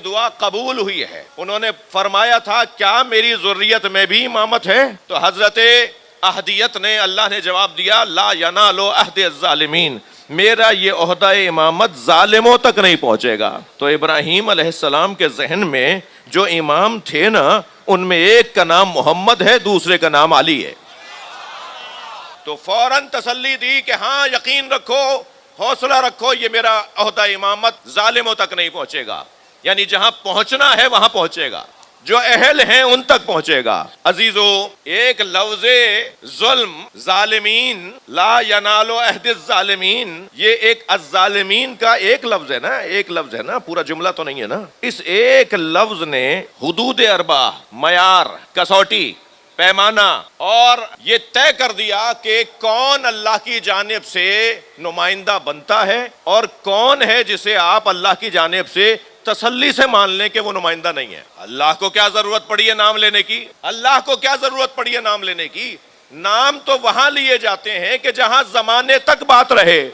دعا قبول ہوئی ہے. انہوں نے فرمایا تھا کیا میری ذریت میں بھی امامت ہے؟ تو حضرت احدیت نے اللہ نے جواب دیا لا ینال عہد الظالمین، میرا یہ عہدہ امامت ظالموں تک نہیں پہنچے گا. تو ابراہیم علیہ السلام کے ذہن میں جو امام تھے نا، ان میں ایک کا نام محمد ہے، دوسرے کا نام علی ہے. تو فوراً تسلی دی کہ ہاں یقین رکھو، حوصلہ رکھو، یہ میرا عہدہ امامت ظالموں تک نہیں پہنچے گا. یعنی جہاں پہنچنا ہے وہاں پہنچے گا، جو اہل ہیں ان تک پہنچے گا. عزیزو، ایک لفظ ظلم، ظالمین، لا ینال عہد الظالمین، یہ ایک الظالمین کا ایک لفظ ہے نا، ایک لفظ ہے نا، پورا جملہ تو نہیں ہے نا. اس ایک لفظ نے حدود اربع، معیار، کسوٹی، پیمانہ، اور یہ طے کر دیا کہ کون اللہ کی جانب سے نمائندہ بنتا ہے اور کون ہے جسے آپ اللہ کی جانب سے تسلی سے مان لیں کہ وہ نمائندہ نہیں ہے. اللہ کو کیا ضرورت پڑی ہے نام لینے کی؟ اللہ کو کیا ضرورت پڑی ہے نام لینے کی؟ نام تو وہاں لیے جاتے ہیں کہ جہاں زمانے تک بات رہے،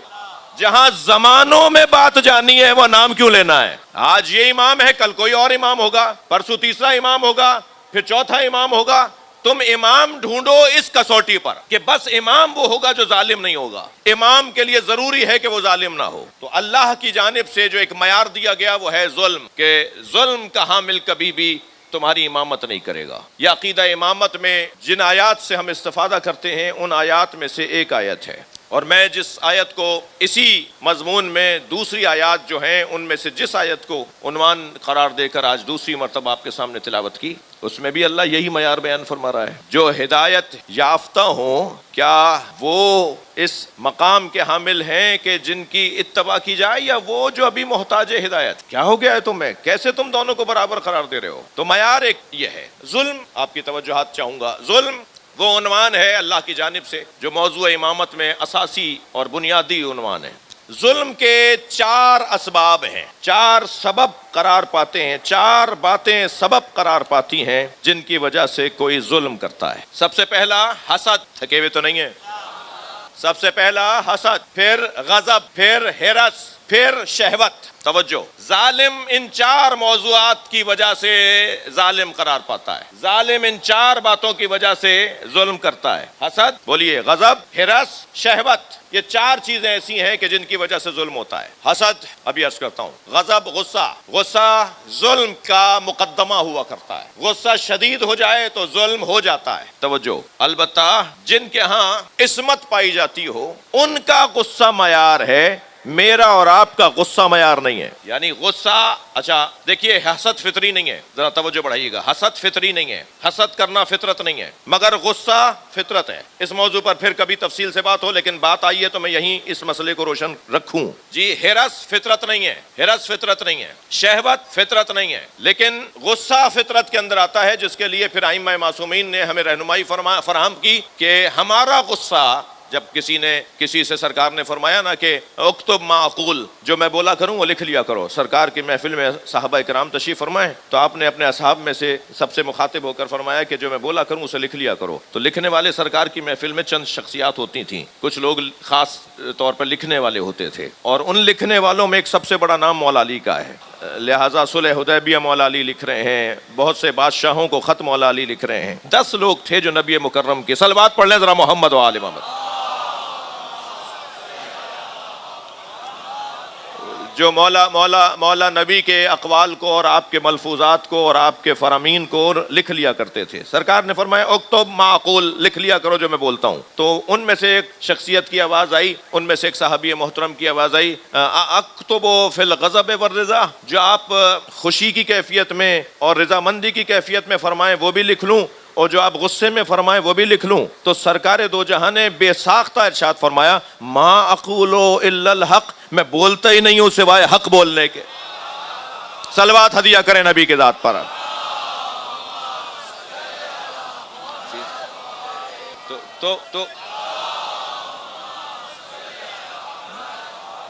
جہاں زمانوں میں بات جانی ہے وہ نام کیوں لینا ہے؟ آج یہ امام ہے، کل کوئی اور امام ہوگا، پرسوں تیسرا امام ہوگا، پھر چوتھا امام ہوگا. تم امام ڈھونڈو اس کسوٹی پر کہ بس امام وہ ہوگا جو ظالم نہیں ہوگا. امام کے لیے ضروری ہے کہ وہ ظالم نہ ہو. تو اللہ کی جانب سے جو ایک معیار دیا گیا وہ ہے ظلم، کہ ظلم کا حامل کبھی بھی تمہاری امامت نہیں کرے گا. یہ عقیدہ امامت میں جن آیات سے ہم استفادہ کرتے ہیں ان آیات میں سے ایک آیت ہے، اور میں جس آیت کو اسی مضمون میں دوسری آیات جو ہیں ان میں سے جس آیت کو عنوان قرار دے کر آج دوسری مرتبہ آپ کے سامنے تلاوت کی، اس میں بھی اللہ یہی معیار بیان فرما رہا ہے. جو ہدایت یافتہ ہوں کیا وہ اس مقام کے حامل ہیں کہ جن کی اتباع کی جائے، یا وہ جو ابھی محتاج ہدایت؟ کیا ہو گیا ہے تمہیں؟ کیسے تم دونوں کو برابر قرار دے رہے ہو؟ تو معیار ایک یہ ہے. ظلم، آپ کی توجہات چاہوں گا. ظلم وہ عنوان ہے اللہ کی جانب سے جو موضوع امامت میں اساسی اور بنیادی عنوان ہے. ظلم کے 4 اسباب ہیں، 4 سبب قرار پاتے ہیں، 4 باتیں سبب قرار پاتی ہیں جن کی وجہ سے کوئی ظلم کرتا ہے. سب سے پہلا حسد، تھکے ہوئے تو نہیں ہے؟ سب سے پہلا حسد، پھر غضب، پھر ہرس، پھر شہوت. توجہ، ظالم ان 4 موضوعات کی وجہ سے ظالم قرار پاتا ہے. ظالم ان 4 باتوں کی وجہ سے ظلم کرتا ہے. حسد، بولیے، غضب، ہرس، شہوت، یہ 4 چیزیں ایسی ہیں کہ جن کی وجہ سے ظلم ہوتا ہے. حسد، ابھی عرض کرتا ہوں. غضب، غصہ، غصہ ظلم کا مقدمہ ہوا کرتا ہے. غصہ شدید ہو جائے تو ظلم ہو جاتا ہے. توجہ، البتہ جن کے ہاں عصمت پائی جاتی ہو ان کا غصہ معیار ہے، میرا اور آپ کا غصہ معیار نہیں ہے. یعنی غصہ، اچھا دیکھیے، حسد فطری نہیں ہے، ذرا توجہ بڑھائیے گا. حسد فطری نہیں ہے، حسد کرنا فطرت نہیں ہے، مگر غصہ فطرت ہے. اس موضوع پر پھر کبھی تفصیل سے بات ہو، لیکن بات آئی ہے تو میں یہیں اس مسئلے کو روشن رکھوں. جی، ہرس فطرت نہیں ہے، ہرس فطرت نہیں ہے، شہوت فطرت نہیں ہے، لیکن غصہ فطرت کے اندر آتا ہے، جس کے لیے پھر ائمہ معصومین نے ہمیں رہنمائی فراہم کی کہ ہمارا غصہ، جب کسی سے سرکار نے فرمایا نا کہ اکتب ما اقول، جو میں بولا کروں وہ لکھ لیا کرو. سرکار کی محفل میں صحابہ کرام تشریف فرمائے تو آپ نے اپنے اصحاب میں سے سب سے مخاطب ہو کر فرمایا کہ جو میں بولا کروں اسے لکھ لیا کرو. تو لکھنے والے سرکار کی محفل میں چند شخصیات ہوتی تھیں، کچھ لوگ خاص طور پر لکھنے والے ہوتے تھے، اور ان لکھنے والوں میں ایک سب سے بڑا نام مولا علی کا ہے. لہٰذا صلح حدیبیہ مولا علی لکھ رہے ہیں، بہت سے بادشاہوں کو خط مولا علی لکھ رہے ہیں. 10 لوگ تھے جو نبی مکرم کی صلوات پڑھ لیں ذرا محمد و آل محمد. جو مولا نبی کے اقوال کو اور آپ کے ملفوظات کو اور آپ کے فرامین کو لکھ لیا کرتے تھے. سرکار نے فرمایا اکتب ما اقول، لکھ لیا کرو جو میں بولتا ہوں. تو ان میں سے ایک شخصیت کی آواز آئی، ان میں سے ایک صحابی محترم کی آواز آئی، اکتب فی الغضب والرضا، جو آپ خوشی کی کیفیت میں اور رضامندی کی کیفیت میں فرمائیں وہ بھی لکھ لوں، اور جو آپ غصے میں فرمائیں وہ بھی لکھ لوں. تو سرکار دو جہاں نے بے ساختہ ارشاد فرمایا ما اقول الا الحق، میں بولتا ہی نہیں ہوں سوائے حق بولنے کے. صلوات ہدیہ کریں نبی کے ذات پر.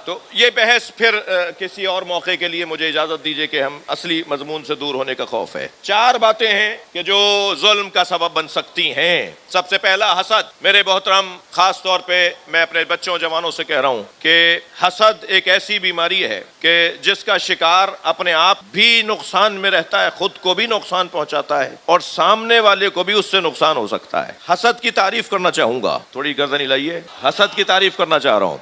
تو یہ بحث پھر کسی اور موقع کے لیے، مجھے اجازت دیجئے کہ ہم اصلی مضمون سے دور ہونے کا خوف ہے۔ 4 باتیں ہیں کہ جو ظلم کا سبب بن سکتی ہیں۔ سب سے پہلا حسد۔ میرے محترم، خاص طور پہ میں اپنے بچوں جوانوں سے کہہ رہا ہوں کہ حسد ایک ایسی بیماری ہے کہ جس کا شکار اپنے آپ بھی نقصان میں رہتا ہے، خود کو بھی نقصان پہنچاتا ہے اور سامنے والے کو بھی اس سے نقصان ہو سکتا ہے۔ حسد کی تعریف کرنا چاہوں گا، تھوڑی گردن ہلائیے، حسد کی تعریف کرنا چاہ رہا ہوں۔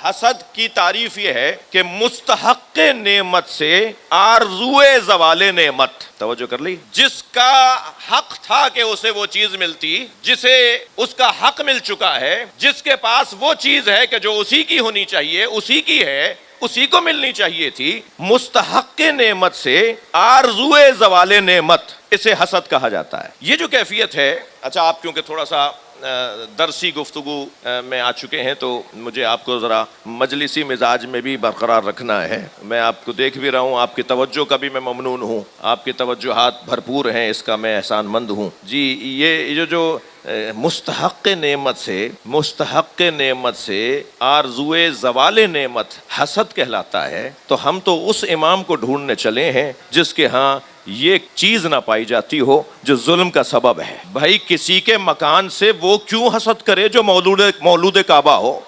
حسد کی تعریف یہ ہے کہ مستحق نعمت سے آرزوئے زوال نعمت، توجہ کر لی، جس کا حق تھا کہ اسے وہ چیز ملتی، جسے اس کا حق مل چکا ہے، جس کے پاس وہ چیز ہے کہ جو اسی کی ہونی چاہیے، اسی کی ہے، اسی کو ملنی چاہیے تھی، مستحق نعمت سے آرزوئے زوال نعمت، اسے حسد کہا جاتا ہے۔ یہ جو کیفیت ہے، اچھا آپ کیونکہ تھوڑا سا درسی گفتگو میں آ چکے ہیں تو مجھے آپ کو ذرا مجلسی مزاج میں بھی برقرار رکھنا ہے۔ میں آپ کو دیکھ بھی رہا ہوں، آپ کی توجہ کا بھی میں ممنون ہوں، آپ کی توجہات بھرپور ہیں، اس کا میں احسان مند ہوں۔ جی یہ جو مستحق نعمت سے آرزوئے زوال نعمت حسد کہلاتا ہے، تو ہم تو اس امام کو ڈھونڈنے چلے ہیں جس کے ہاں یہ چیز نہ پائی جاتی ہو جو ظلم کا سبب ہے۔ بھائی کسی کے مکان سے وہ کیوں حسد کرے جو مولود کعبہ ہو؟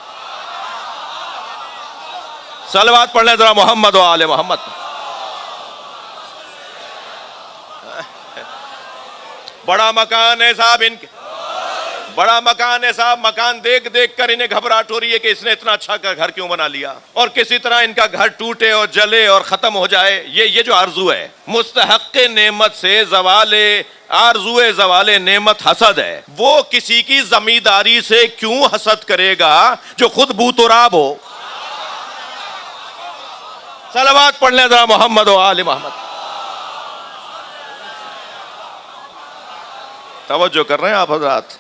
صلوات پڑھ لیں ذرا محمد و آل محمد۔ بڑا مکان ہے صاحب ان کے، بڑا مکان ہے صاحب، مکان دیکھ دیکھ کر انہیں گھبراہٹ ہو رہی ہے کہ اس نے اتنا اچھا گھر کیوں بنا لیا، اور کسی طرح ان کا گھر ٹوٹے اور جلے اور ختم ہو جائے۔ یہ جو آرزو ہے، مستحق نعمت سے آرزوئے زوال نعمت حسد ہے۔ وہ کسی کی زمینداری سے کیوں حسد کرے گا جو خود بو تراب ہو؟ صلوات پڑھ لیں ذرا محمد و آل محمد۔ توجہ کر رہے ہیں آپ حضرات؟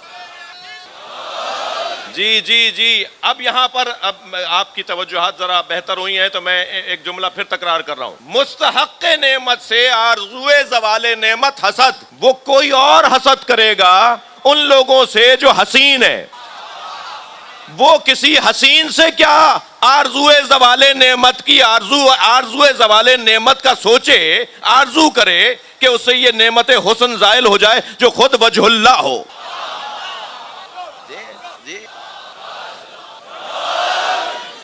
جی اب یہاں پر اب آپ کی توجہات ذرا بہتر ہوئی ہیں تو میں ایک جملہ پھر تکرار کر رہا ہوں۔ مستحق نعمت سے آرزوئے زوال نعمت حسد، وہ کوئی اور حسد کرے گا ان لوگوں سے جو حسین ہے۔ وہ کسی حسین سے کیا آرزوئے زوال نعمت کی آرزوئے زوال نعمت کا سوچے، آرزو کرے کہ اس سے یہ نعمت حسن زائل ہو جائے جو خود وجہ اللہ ہو۔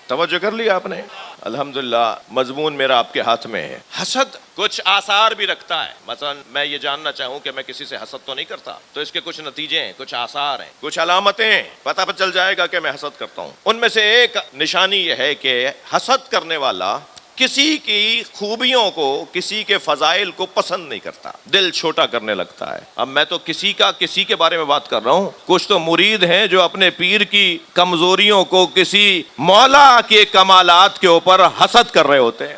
توجہ کر لیا آپ نے؟ الحمدللہ مضمون میرا آپ کے ہاتھ میں ہے۔ حسد کچھ آثار بھی رکھتا ہے، مثلا میں یہ جاننا چاہوں کہ میں کسی سے حسد تو نہیں کرتا، تو اس کے کچھ نتیجے ہیں، کچھ آثار ہیں، کچھ علامتیں ہیں، پتہ چل جائے گا کہ میں حسد کرتا ہوں۔ ان میں سے ایک نشانی یہ ہے کہ حسد کرنے والا کسی کی خوبیوں کو، کسی کے فضائل کو پسند نہیں کرتا، دل چھوٹا کرنے لگتا ہے۔ اب میں تو کسی کے بارے میں بات کر رہا ہوں، کچھ تو مرید ہیں جو اپنے پیر کی کمزوریوں کو کسی مولا کے کمالات کے اوپر حسد کر رہے ہوتے ہیں۔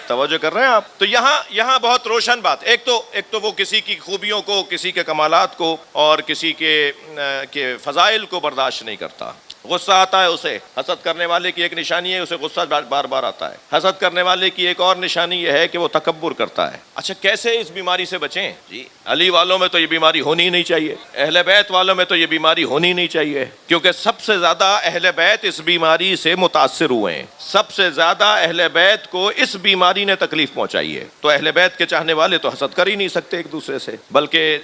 توجہ کر رہے ہیں آپ؟ تو یہاں بہت روشن بات، ایک تو وہ کسی کی خوبیوں کو، کسی کے کمالات کو اور کسی کے فضائل کو برداشت نہیں کرتا، غصہ آتا ہے اسے۔ حسد کرنے والے کی ایک نشانی ہے، اسے غصہ بار بار آتا ہے۔ حسد کرنے والے کی ایک اور نشانی یہ ہے کہ وہ تکبر کرتا ہے۔ اچھا کیسے اس بیماری سے بچیں؟ جی علی والوں میں تو یہ بیماری ہونی ہی نہیں چاہیے، اہل بیت والوں میں تو یہ بیماری ہونی نہیں چاہیے، کیونکہ سب سے زیادہ اہل بیت اس بیماری سے متاثر ہوئے ہیں، سب سے زیادہ اہل بیت کو اس بیماری نے تکلیف پہنچائی ہے۔ تو اہل بیت کے چاہنے والے تو حسد کر ہی نہیں سکتے ایک دوسرے سے، بلکہ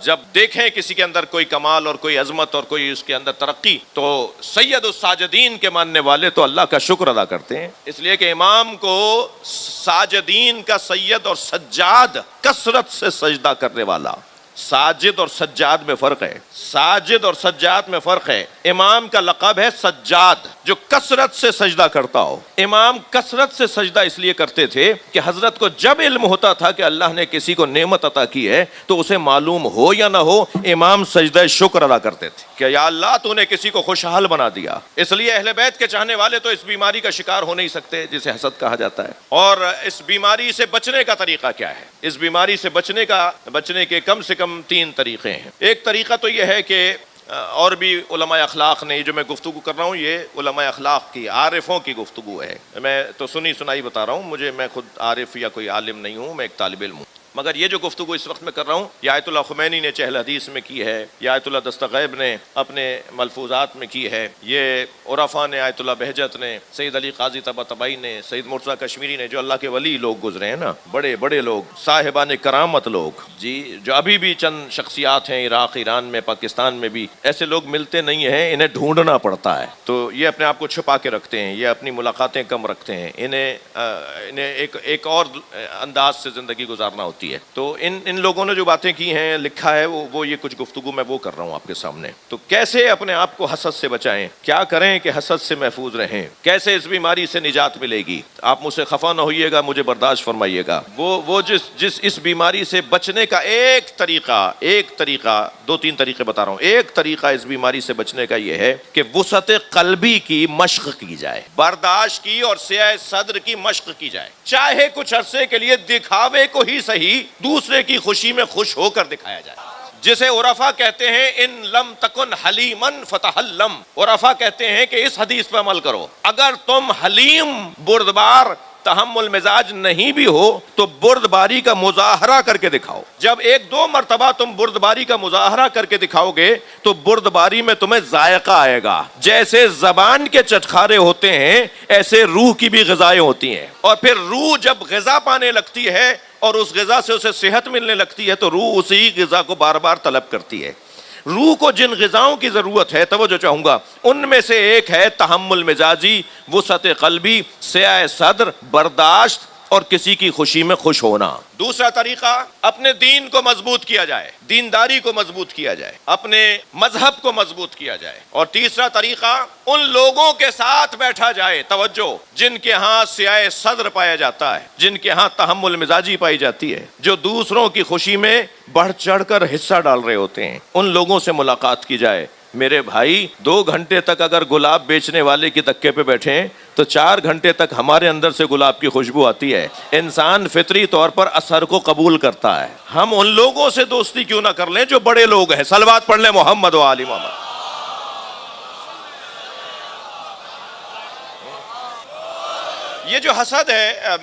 جب دیکھیں کسی کے اندر کوئی کمال اور کوئی عظمت اور کوئی اس کے اندر ترقی، تو سید الساجدین کے ماننے والے تو اللہ کا شکر ادا کرتے ہیں، اس لیے کہ امام کو ساجدین کا سید اور سجاد، کثرت سے سجدہ کرنے والا۔ ساجد اور سجاد میں فرق ہے، ساجد اور سجاد میں فرق ہے۔ امام کا لقب ہے سجاد، جو کثرت سے سجدہ کرتا ہو۔ امام کثرت سے سجدہ اس لیے کرتے تھے کہ حضرت کو جب علم ہوتا تھا کہ اللہ نے کسی کو نعمت عطا کی ہے تو اسے معلوم ہو یا نہ ہو، امام سجدہ شکر ادا کرتے تھے کہ یا اللہ تو نے کسی کو خوشحال بنا دیا۔ اس لیے اہل بیت کے چاہنے والے تو اس بیماری کا شکار ہو نہیں سکتے جسے حسد کہا جاتا ہے۔ اور اس بیماری سے بچنے کا طریقہ کیا ہے؟ اس بیماری سے بچنے کے کم سے کم 3 طریقے ہیں۔ ایک طریقہ تو یہ ہے کہ اور بھی علماء اخلاق نے، جو میں گفتگو کر رہا ہوں یہ علماء اخلاق کی، عارفوں کی گفتگو ہے، میں تو سنی سنائی بتا رہا ہوں، میں خود عارف یا کوئی عالم نہیں ہوں، میں ایک طالب علم ہوں۔ مگر یہ جو گفتگو اس وقت میں کر رہا ہوں یہ آیت اللہ خمینی نے چہل حدیث میں کی ہے، یہ آیت اللہ دستغیب نے اپنے ملفوظات میں کی ہے، یہ عرفا نے، آیت اللہ بہجت نے، سید علی قاضی طباطبائی نے، سید مرتضیٰ کشمیری نے، جو اللہ کے ولی لوگ گزرے ہیں نا، بڑے بڑے لوگ، صاحبان کرامت لوگ، جی، جو ابھی بھی چند شخصیات ہیں عراق، ایران میں، پاکستان میں بھی، ایسے لوگ ملتے نہیں ہیں، انہیں ڈھونڈنا پڑتا ہے، تو یہ اپنے آپ کو چھپا کے رکھتے ہیں، یہ اپنی ملاقاتیں کم رکھتے ہیں، انہیں ایک اور انداز سے زندگی گزارنا ہوتی ہے۔ تو ان لوگوں نے جو باتیں کی ہیں، لکھا ہے، وہ یہ کچھ گفتگو میں وہ کر رہا ہوں آپ کے سامنے۔ تو کیسے اپنے آپ کو حسد سے بچائیں، کیا کریں کہ حسد سے محفوظ رہیں، کیسے اس بیماری سے نجات ملے گی؟ آپ مجھ سے خفا نہ ہوئیے گا، مجھے برداشت فرمائیے گا۔ وہ جس اس بیماری سے بچنے کا ایک طریقہ، دو تین طریقے بتا رہا ہوں، ایک طریقہ اس بیماری سے بچنے کا یہ ہے کہ وسعت قلبی کی مشق کی جائے، برداشت کی اور سیاہ صدر کی مشق کی جائے، چاہے کچھ عرصے کے لیے دکھاوے کو ہی صحیح، دوسرے کی خوشی میں خوش ہو کر دکھایا جائے، جسے عرفا کہتے ہیں ان لم تکن حلیمن فتحلم۔ عرفا کہتے ہیں کہ اس حدیث پر عمل کرو، اگر تم حلیم، بردبار، تحمل مزاج نہیں بھی ہو تو بردباری کا مظاہرہ کر کے دکھاؤ۔ جب ایک دو مرتبہ تم بردباری کا مظاہرہ کر کے دکھاؤ گے تو بردباری میں تمہیں ذائقہ آئے گا۔ جیسے زبان کے چٹخارے ہوتے ہیں ایسے روح کی بھی غذائیں ہوتی ہیں، اور پھر روح جب غذا پانے لگتی ہے اور اس غذا سے اسے صحت ملنے لگتی ہے تو روح اسی غذا کو بار بار طلب کرتی ہے۔ روح کو جن غذاؤں کی ضرورت ہے، توجہ چاہوں گا، ان میں سے ایک ہے تحمل مزاجی، وسعت قلبی، سعہ صدر، برداشت اور کسی کی خوشی میں خوش ہونا۔ دوسرا طریقہ، اپنے دین کو مضبوط کیا جائے، دینداری کو مضبوط کیا جائے، اپنے مذہب کو مضبوط کیا جائے۔ اور تیسرا طریقہ، ان لوگوں کے ساتھ بیٹھا جائے، توجہ، جن کے ہاں سیاہ صدر پایا جاتا ہے، جن کے ہاں تحمل مزاجی پائی جاتی ہے، جو دوسروں کی خوشی میں بڑھ چڑھ کر حصہ ڈال رہے ہوتے ہیں، ان لوگوں سے ملاقات کی جائے۔ میرے بھائی، 2 گھنٹے تک اگر گلاب بیچنے والے کی تکے پہ بیٹھے ہیں تو 4 گھنٹے تک ہمارے اندر سے گلاب کی خوشبو آتی ہے۔ انسان فطری طور پر اثر کو قبول کرتا ہے۔ ہم ان لوگوں سے دوستی کیوں نہ کر لیں جو بڑے لوگ ہیں؟ صلوات پڑھ لیں محمد و آل محمد۔ یہ جو حسد ہے،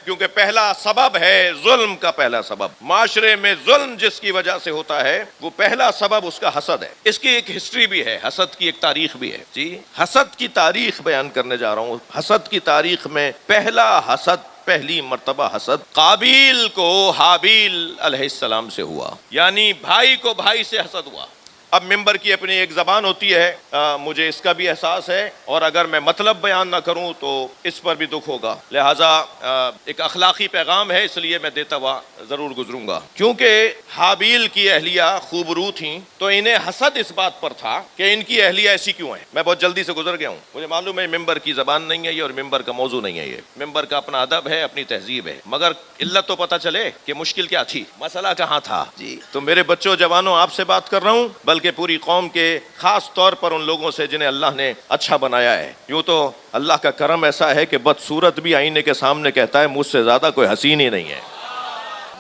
کیونکہ پہلا سبب ہے ظلم کا، پہلا سبب معاشرے میں ظلم جس کی وجہ سے ہوتا ہے، وہ پہلا سبب اس کا حسد ہے۔ اس کی ایک ہسٹری بھی ہے، حسد کی ایک تاریخ بھی ہے۔ جی، حسد کی تاریخ بیان کرنے جا رہا ہوں۔ حسد کی تاریخ میں پہلی مرتبہ حسد قابیل کو حابیل علیہ السلام سے ہوا، یعنی بھائی کو بھائی سے حسد ہوا۔ اب ممبر کی اپنی ایک زبان ہوتی ہے، مجھے اس کا بھی احساس ہے، اور اگر میں مطلب بیان نہ کروں تو اس پر بھی دکھ ہوگا، لہٰذا ایک اخلاقی پیغام ہے، اس لیے میں دیتا ہوا ضرور گزروں گا۔ کیونکہ حابیل کی اہلیہ خوبرو تھیں تو انہیں حسد اس بات پر تھا کہ ان کی اہلیہ ایسی کیوں ہے۔ میں بہت جلدی سے گزر گیا ہوں، مجھے معلوم ہے ممبر کی زبان نہیں ہے یہ، اور ممبر کا موضوع نہیں ہے یہ، ممبر کا اپنا ادب ہے، اپنی تہذیب ہے، مگر علت تو پتہ چلے کہ مشکل کیا تھی، مسئلہ کہاں تھا۔ جی، تو میرے بچوں، جوانوں، آپ سے بات کر رہا ہوں، بلکہ پوری قوم کے، خاص طور پر ان لوگوں سے جنہیں اللہ نے اچھا بنایا ہے۔ یوں تو اللہ کا کرم ایسا ہے کہ بدصورت بھی آئینے کے سامنے کہتا ہے مجھ سے زیادہ کوئی حسین ہی نہیں ہے۔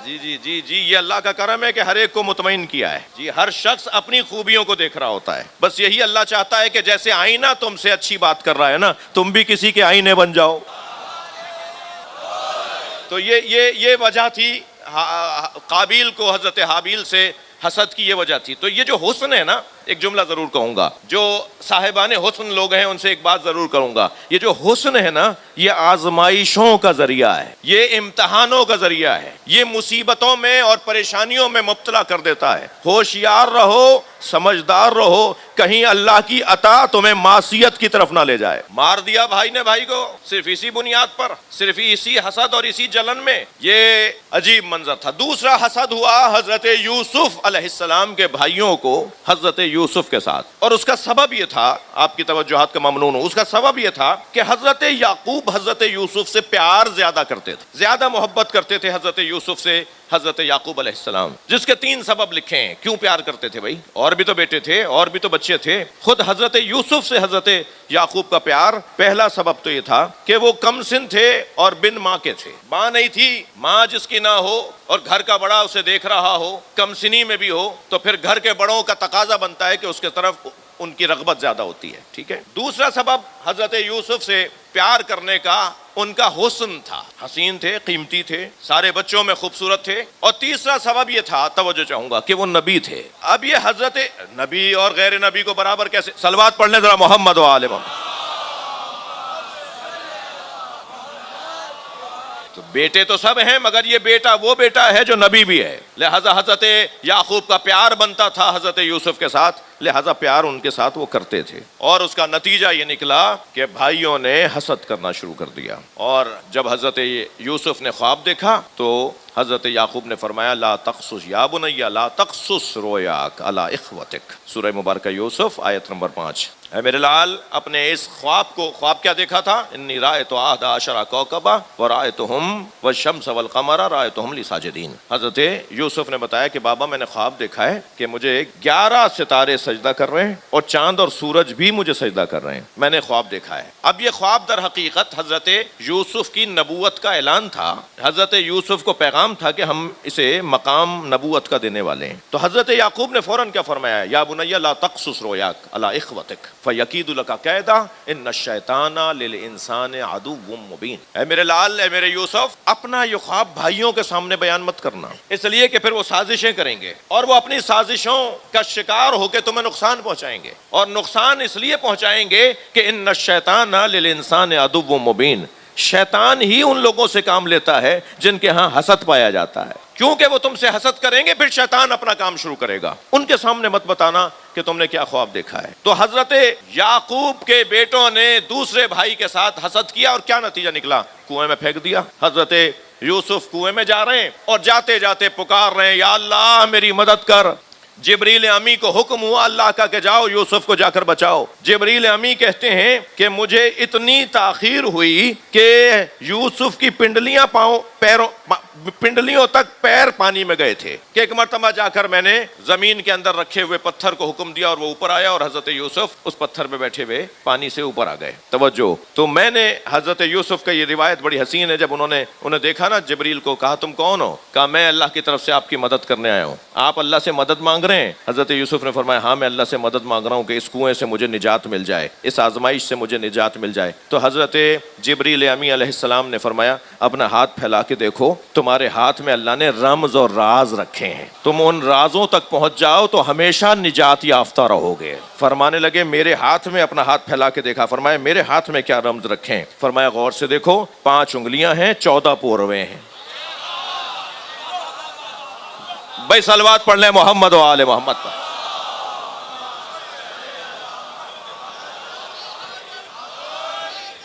جی جی جی جی، یہ اللہ کا کرم ہے کہ ہر ایک کو مطمئن کیا ہے۔ جی، ہر شخص اپنی خوبیوں کو دیکھ رہا ہوتا ہے، بس یہی اللہ چاہتا ہے کہ جیسے آئینہ تم سے اچھی بات کر رہا ہے نا، تم بھی کسی کے آئینے بن جاؤ۔ تو یہ وجہ تھی قابیل کو حضرت حابیل سے حسد کی، یہ وجہ تھی۔ تو یہ جو حسن ہے نا، ایک جملہ ضرور کہوں گا، جو صاحبان حسن لوگ ہیں ان سے ایک بات ضرور کروں گا، یہ جو حسن ہے نا، یہ آزمائشوں کا ذریعہ ہے، یہ امتحانوں کا ذریعہ ہے، یہ مصیبتوں میں اور پریشانیوں میں مبتلا کر دیتا ہے۔ ہوشیار رہو، سمجھدار رہو، کہیں اللہ کی عطا تمہیں معصیت کی طرف نہ لے جائے۔ مار دیا بھائی نے بھائی کو صرف اسی بنیاد پر، صرف اسی حسد اور اسی جلن میں، یہ عجیب منظر تھا۔ دوسرا حسد ہوا حضرت یوسف علیہ السلام کے بھائیوں کو حضرت یوسف کے ساتھ، اور اس کا سبب یہ تھا، آپ کی توجہات کا ممنون ہوں، اس کا سبب یہ تھا کہ حضرت یعقوب حضرت یوسف سے پیار زیادہ کرتے تھے، زیادہ محبت کرتے تھے حضرت یوسف سے حضرت یعقوب علیہ السلام، جس کے 3 سبب لکھے ہیں۔ کیوں پیار کرتے تھے بھائی؟ اور بھی تو بیٹے تھے، اور بھی تو بچے تھے۔ خود حضرت یوسف سے حضرت یعقوب کا پیار، پہلا سبب تو یہ تھا کہ وہ کم سن تھے اور بن ماں کے تھے، ماں نہیں تھی، ماں جس کی نہ ہو اور گھر کا بڑا اسے دیکھ رہا ہو، کم سنی میں بھی ہو، تو پھر گھر کے بڑوں کا تقاضا بنتا ہے کہ اس کے طرف ان کی رغبت زیادہ ہوتی ہے. ٹھیک ہے. دوسرا سبب حضرت یوسف سے پیار کرنے کا ان کا حسن تھا. حسین تھے، قیمتی تھے، سارے بچوں میں خوبصورت تھے. اور تیسرا سبب یہ تھا، توجہ چاہوں گا، کہ وہ نبی تھے. اب یہ حضرت نبی اور غیر نبی کو برابر کیسے؟ صلوات پڑھ لیں ذرا محمد و آل محمد. تو بیٹے تو سب ہیں، مگر یہ بیٹا وہ بیٹا ہے جو نبی بھی ہے. لہذا حضرت یعقوب کا پیار بنتا تھا حضرت یوسف کے ساتھ، لہذا پیار ان کے ساتھ وہ کرتے تھے. اور اس کا نتیجہ یہ نکلا کہ بھائیوں نے حسد کرنا شروع کر دیا. اور جب حضرت یوسف نے خواب دیکھا تو حضرت یعقوب نے فرمایا لا تقصص یا بنی لا تقصص رؤیاک علی اخوتک. سورہ مبارکہ یوسف آیت نمبر 5. اے میرے لال، اپنے اس خواب کیا دیکھا تھا؟ انی رأیت احد عشر کوکبا ورأیتہم والشمس والقمر رأیتہم لی ساجدین. حضرت یوسف نے بتایا کہ بابا میں نے خواب دیکھا ہے کہ مجھے 11 ستارے سجدہ کر رہے ہیں اور چاند اور سورج بھی مجھے سجدہ کر رہے ہیں. میں نے خواب دیکھا ہے. اب یہ خواب در حقیقت حضرت یوسف کی نبوت کا اعلان تھا. حضرت یوسف کو پیغام تھا کہ ہم اسے مقام نبوت کا دینے والے ہیں. تو حضرت یعقوب نے فوراً کیا فرمایا؟ یا بنی لا تقصص رؤیاک علی اخوتک فیکید لک کیدا ان الشیطان للانسان عدو مبین. اے میرے لال، اے میرے یوسف، اپنا یہ خواب بھائیوں کے سامنے بیان مت کرنا، اس لیے کہ پھر وہ سازشیں کریں گے اور وہ اپنی سازشوں کا شکار ہو کے تمہیں نقصان پہنچائیں گے. اور نقصان اس لیے پہنچائیں گے کہ ان الشیطان للانسان عدو مبین. شیطان ہی ان لوگوں سے کام لیتا ہے جن کے ہاں حسد پایا جاتا ہے. کیونکہ وہ تم سے حسد کریں گے، پھر شیطان اپنا کام شروع کرے گا. ان کے سامنے مت بتانا کہ تم نے کیا خواب دیکھا ہے. تو حضرت یعقوب کے بیٹوں نے دوسرے بھائی کے ساتھ حسد کیا اور کیا نتیجہ نکلا؟ کنویں میں پھینک دیا. حضرت یوسف کنویں میں جا رہے ہیں اور جاتے جاتے پکار رہے ہیں یا اللہ میری مدد کر. جبریل امی کو حکم ہوا اللہ کا کہ جاؤ یوسف کو جا کر بچاؤ. جبریل امی کہتے ہیں کہ مجھے اتنی تاخیر ہوئی کہ یوسف کی پنڈلیوں تک پیر پانی میں گئے تھے کہ ایک مرتبہ جا کر میں نے زمین کے اندر رکھے ہوئے پتھر کو حکم دیا اور وہ اوپر آیا اور حضرت یوسف اس پتھر پہ بیٹھے ہوئے پانی سے اوپر آ گئے. توجہ. تو میں نے حضرت یوسف کا یہ روایت بڑی حسین ہے. جب انہیں دیکھا نا، جبریل کو کہا تم کون ہو؟ کہا میں اللہ کی طرف سے آپ کی مدد کرنے آیا ہوں. آپ اللہ سے مدد مانگ رہے ہیں؟ حضرت یوسف نے فرمایا ہاں میں اللہ سے مدد مانگ رہا ہوں کہ اس کنویں سے مجھے نجات مل جائے، اس آزمائش سے مجھے نجات مل جائے. تو حضرت جبریل امی علیہ السلام نے فرمایا اپنا ہاتھ پھیلا کے دیکھو، تمہارے ہاتھ میں اللہ نے رمز اور راز رکھے ہیں، تم ان رازوں تک پہنچ جاؤ تو ہمیشہ نجات یافتہ رہو گے. فرمانے لگے میرے ہاتھ میں، اپنا ہاتھ پھیلا کے دیکھا. فرمایا میرے ہاتھ میں کیا رمز رکھے ہیں؟ فرمایا غور سے دیکھو، 5 انگلیاں ہیں، 14 پوروے ہیں. بھائی صلوات پڑھ لیں محمد و آل محمد پر.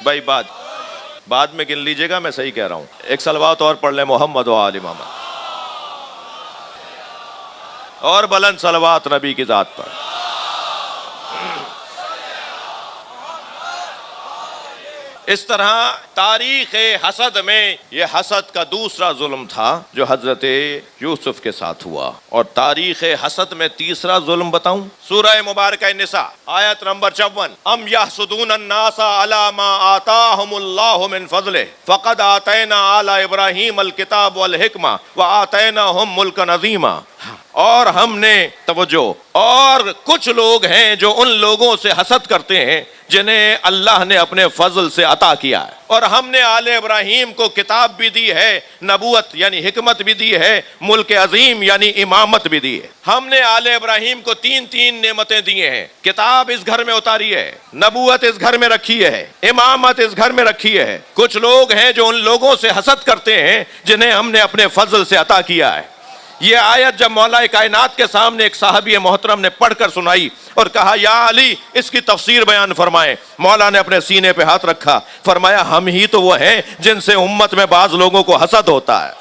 بھائی بعد میں گن لیجئے گا، میں صحیح کہہ رہا ہوں. ایک صلوات اور پڑھ لیں محمد و آل محمد، اور بلند صلوات نبی کی ذات پر. اس طرح تاریخ حسد میں یہ حسد کا دوسرا ظلم تھا جو حضرت یوسف کے ساتھ ہوا. اور تاریخ حسد میں تیسرا ظلم بتاؤں؟ سورہ مبارکہ النساء آیت نمبر 54. ام یحسدون الناس علی ما آتاہم اللہ من فضلہ فقد آتینا آل ابراہیم الکتاب والحکمہ وآتیناہم ملکا عظیما. اور ہم نے، توجہ، اور کچھ لوگ ہیں جو ان لوگوں سے حسد کرتے ہیں جنہیں اللہ نے اپنے فضل سے عطا کیا ہے. اور ہم نے آل ابراہیم کو کتاب بھی دی ہے، نبوت یعنی حکمت بھی دی ہے، ملک عظیم یعنی امامت بھی دی ہے. ہم نے آل ابراہیم کو 3 نعمتیں دی ہیں. کتاب اس گھر میں اتاری ہے، نبوت اس گھر میں رکھی ہے، امامت اس گھر میں رکھی ہے. کچھ لوگ ہیں جو ان لوگوں سے حسد کرتے ہیں جنہیں ہم نے اپنے فضل سے عطا کیا ہے. یہ آیت جب مولا کائنات کے سامنے ایک صحابی محترم نے پڑھ کر سنائی اور کہا یا علی اس کی تفسیر بیان فرمائیں، مولا نے اپنے سینے پہ ہاتھ رکھا، فرمایا ہم ہی تو وہ ہیں جن سے امت میں بعض لوگوں کو حسد ہوتا ہے.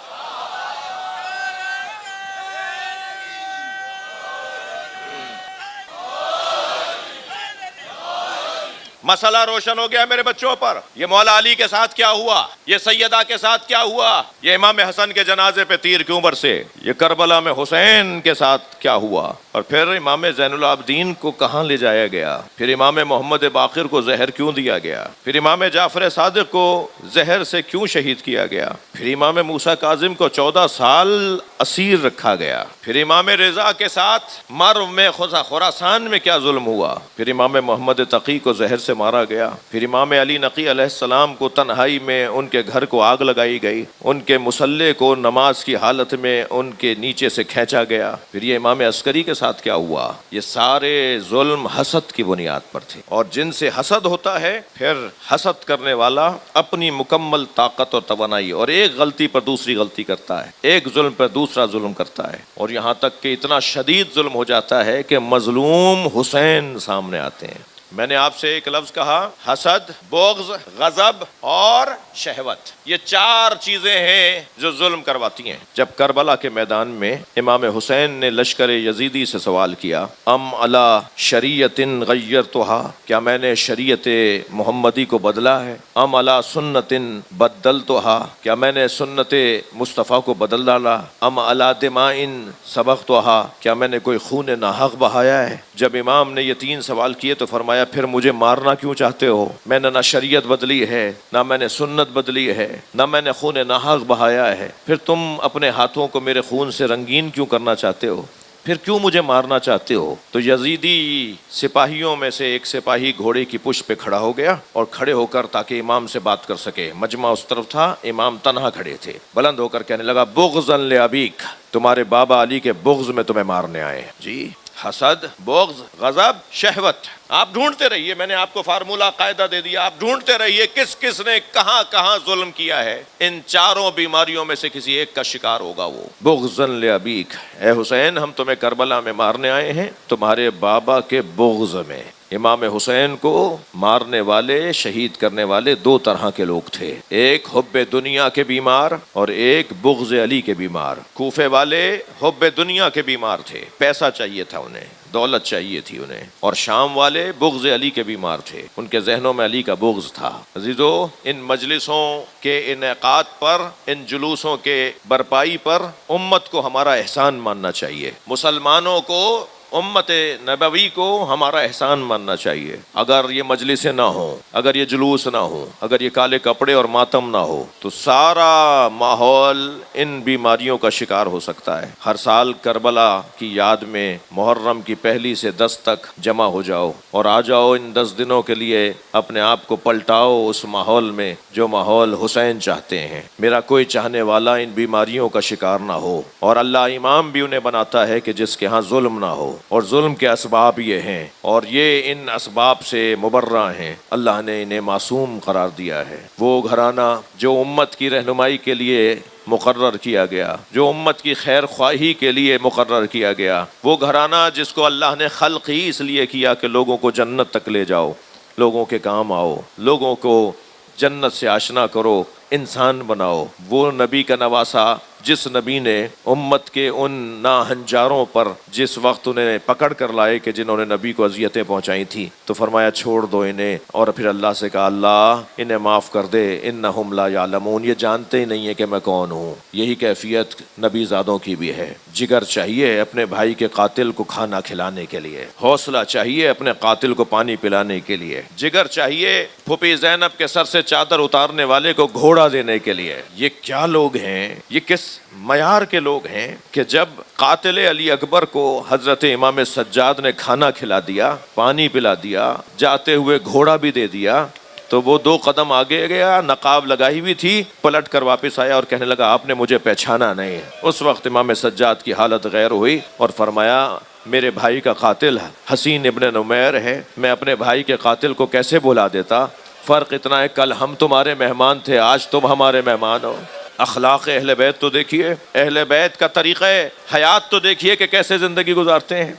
مسئلہ روشن ہو گیا میرے بچوں پر. یہ مولا علی کے ساتھ کیا ہوا، یہ سیدہ کے ساتھ کیا ہوا، یہ امام حسن کے جنازے پہ تیر کیوں برسے، یہ کربلا میں حسین کے ساتھ کیا ہوا، اور پھر امام زین العابدین کو کہاں لے جایا گیا، پھر امام محمد باقر کو زہر کیوں دیا گیا، پھر امام جعفر صادق کو زہر سے کیوں شہید کیا گیا، پھر امام موسیٰ کاظم کو 14 سال اسیر رکھا گیا۔ پھر امام رضا کے ساتھ مرو میں خراسان میں کیا ظلم ہوا، پھر امام محمد تقی کو زہر سے مارا گیا، پھر امام علی نقی علیہ السلام کو تنہائی میں ان کے گھر کو آگ لگائی گئی، ان کے مصلے کو نماز کی حالت میں ان کے نیچے سے کھینچا گیا، پھر یہ امام عسکری کے ساتھ کیا ہوا۔ یہ سارے ظلم حسد کی بنیاد پر تھے، اور جن سے حسد ہوتا ہے پھر حسد کرنے والا اپنی مکمل طاقت اور توانائی اور ایک غلطی پر دوسری غلطی کرتا ہے، ایک ظلم پر دوسرا ظلم کرتا ہے، اور یہاں تک کہ اتنا شدید ظلم ہو جاتا ہے کہ مظلوم حسین سامنے آتے ہیں۔ میں نے آپ سے ایک لفظ کہا، حسد، بغض، غضب اور شہوت، یہ چار چیزیں ہیں جو ظلم کرواتی ہیں۔ جب کربلا کے میدان میں امام حسین نے لشکر یزیدی سے سوال کیا، ام علی شریعت غیرتها، کیا میں نے شریعت محمدی کو بدلا ہے، ام علی سنت بدلتها، کیا میں نے سنت مصطفیٰ کو بدل ڈالا، ام علی دماء سبقتها، کیا میں نے کوئی خون ناحق بہایا ہے۔ جب امام نے یہ تین سوال کیے تو فرمایا، پھر مجھے مارنا کیوں چاہتے ہو؟ میں نے نہ شریعت بدلی ہے، نہ میں نے سنت بدلی ہے، نہ میں نے خون ناحق بہایا ہے، پھر تم اپنے ہاتھوں کو میرے خون سے رنگین کیوں کرنا چاہتے ہو؟ پھر کیوں مجھے مارنا چاہتے ہو؟ تو یزیدی سپاہیوں میں سے ایک سپاہی گھوڑے کی پشت پہ کھڑا ہو گیا، اور کھڑے ہو کر تاکہ امام سے بات کر سکے، مجمع اس طرف تھا، امام تنہا کھڑے تھے، بلند ہو کر کہنے لگا، بغضا لابیک، تمہارے بابا علی کے بغض میں تمہیں مارنے آئے۔ جی، حسد، بغض، غضب، شہوت، آپ ڈھونڈتے رہیے، میں نے آپ کو فارمولہ قاعدہ دے دیا، آپ ڈھونڈتے رہیے کس کس نے کہاں کہاں ظلم کیا ہے، ان چاروں بیماریوں میں سے کسی ایک کا شکار ہوگا وہ۔ بغضا لابیک، اے حسین ہم تمہیں کربلا میں مارنے آئے ہیں تمہارے بابا کے بغض میں۔ امام حسین کو مارنے والے، شہید کرنے والے دو طرح کے لوگ تھے، ایک حب دنیا کے بیمار اور ایک بغض علی کے بیمار۔ کوفے والے حب دنیا کے بیمار تھے، پیسہ چاہیے تھا انہیں، دولت چاہیے تھی انہیں، اور شام والے بغض علی کے بیمار تھے، ان کے ذہنوں میں علی کا بغض تھا۔ عزیزو، ان مجلسوں کے انعقاد پر، ان جلوسوں کے برپائی پر امت کو ہمارا احسان ماننا چاہیے، مسلمانوں کو، امت نبوی کو ہمارا احسان ماننا چاہیے۔ اگر یہ مجلسیں نہ ہوں، اگر یہ جلوس نہ ہوں، اگر یہ کالے کپڑے اور ماتم نہ ہو، تو سارا ماحول ان بیماریوں کا شکار ہو سکتا ہے۔ ہر سال کربلا کی یاد میں محرم کی 1 سے 10 تک جمع ہو جاؤ، اور آ جاؤ ان 10 دنوں کے لیے اپنے آپ کو پلٹاؤ اس ماحول میں جو ماحول حسین چاہتے ہیں۔ میرا کوئی چاہنے والا ان بیماریوں کا شکار نہ ہو، اور اللہ امام بھی انہیں بناتا ہے کہ جس کے ہاں ظلم نہ ہو، اور ظلم کے اسباب یہ ہیں، اور یہ ان اسباب سے مبرہ ہیں، اللہ نے انہیں معصوم قرار دیا ہے۔ وہ گھرانہ جو امت کی رہنمائی کے لیے مقرر کیا گیا، جو امت کی خیر خواہی کے لیے مقرر کیا گیا، وہ گھرانہ جس کو اللہ نے خلق ہی اس لیے کیا کہ لوگوں کو جنت تک لے جاؤ، لوگوں کے کام آؤ، لوگوں کو جنت سے آشنا کرو، انسان بناؤ، وہ نبی کا نواسا جس نبی نے امت کے ان ناہنجاروں پر جس وقت انہیں پکڑ کر لائے کہ جنہوں نے نبی کو اذیتیں پہنچائی تھی، تو فرمایا چھوڑ دو انہیں، اور پھر اللہ سے کہا اللہ انہیں معاف کر دے، انہم لا یعلمون، یہ جانتے ہی نہیں ہے کہ میں کون ہوں۔ یہی کیفیت نبی زادوں کی بھی ہے۔ جگر چاہیے اپنے بھائی کے قاتل کو کھانا کھلانے کے لیے، حوصلہ چاہیے اپنے قاتل کو پانی پلانے کے لیے، جگر چاہیے پھوپھی زینب کے سر سے چادر اتارنے والے کو گھوڑا دینے کے لیے۔ یہ کیا لوگ ہیں، یہ کس معیار کے لوگ ہیں کہ جب قاتل علی اکبر کو حضرت امام سجاد نے کھانا کھلا دیا، پانی پلا دیا، جاتے ہوئے گھوڑا بھی دے دیا، تو وہ 2 قدم آگے گیا، نقاب لگائی ہوئی تھی، پلٹ کر واپس آیا اور کہنے لگا آپ نے مجھے پہچانا نہیں۔ اس وقت امام سجاد کی حالت غیر ہوئی اور فرمایا میرے بھائی کا قاتل حسین ابن نمیر ہے، میں اپنے بھائی کے قاتل کو کیسے بھلا دیتا؟ فرق اتنا ہے کل ہم تمہارے مہمان تھے، آج تم ہمارے مہمان ہو۔ اخلاق اہل بیت تو دیکھیے، اہل بیت کا طریقہ حیات تو دیکھیے کہ کیسے زندگی گزارتے ہیں۔